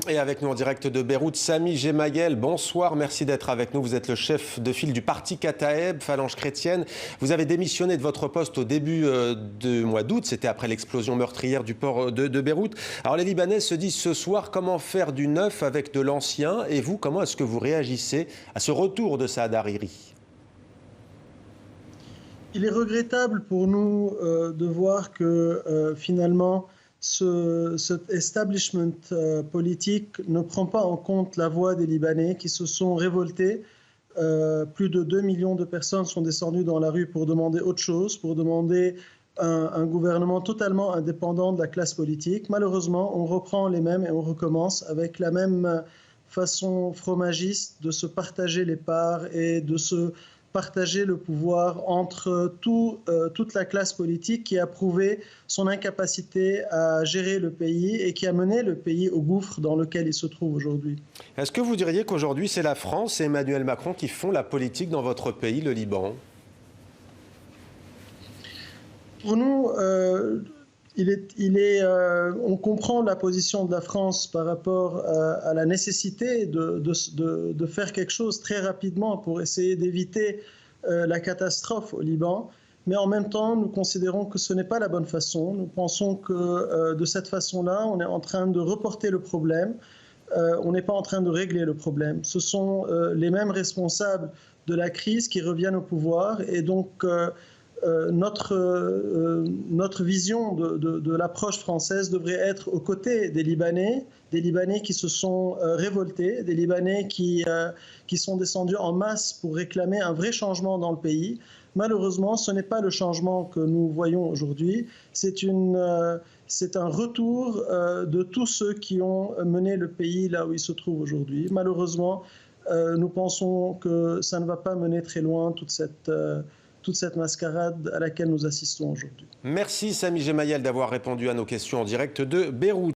Et avec nous en direct de Beyrouth, Sami Gemayel, bonsoir, merci d'être avec nous. Vous êtes le chef de file du parti Kataeb, Phalange chrétienne. Vous avez démissionné de votre poste au début du mois d'août, c'était après l'explosion meurtrière du port de Beyrouth. Alors les Libanais se disent ce soir comment faire du neuf avec de l'ancien. Et vous, comment est-ce que vous réagissez à ce retour de Saad Hariri ? Il est regrettable pour nous de voir que finalement cet establishment politique ne prend pas en compte la voix des Libanais qui se sont révoltés. Plus de 2 millions de personnes sont descendues dans la rue pour demander autre chose, pour demander un gouvernement totalement indépendant de la classe politique. Malheureusement, on reprend les mêmes et on recommence avec la même façon fromagiste de se partager les parts et de se partager le pouvoir entre toute la classe politique qui a prouvé son incapacité à gérer le pays et qui a mené le pays au gouffre dans lequel il se trouve aujourd'hui. Est-ce que vous diriez qu'aujourd'hui c'est la France et Emmanuel Macron qui font la politique dans votre pays, le Liban ? Pour nous, on comprend la position de la France par rapport à la nécessité de faire quelque chose très rapidement pour essayer d'éviter la catastrophe au Liban. Mais en même temps, nous considérons que ce n'est pas la bonne façon. Nous pensons que de cette façon-là, on est en train de reporter le problème. On n'est pas en train de régler le problème. Ce sont les mêmes responsables de la crise qui reviennent au pouvoir. Et donc, notre vision de l'approche française devrait être aux côtés des Libanais qui se sont révoltés, des Libanais qui sont descendus en masse pour réclamer un vrai changement dans le pays. Malheureusement, ce n'est pas le changement que nous voyons aujourd'hui. C'est un retour de tous ceux qui ont mené le pays là où il se trouve aujourd'hui. Malheureusement, nous pensons que ça ne va pas mener très loin toute cette mascarade à laquelle nous assistons aujourd'hui. Merci Sami Gemayel d'avoir répondu à nos questions en direct de Beyrouth.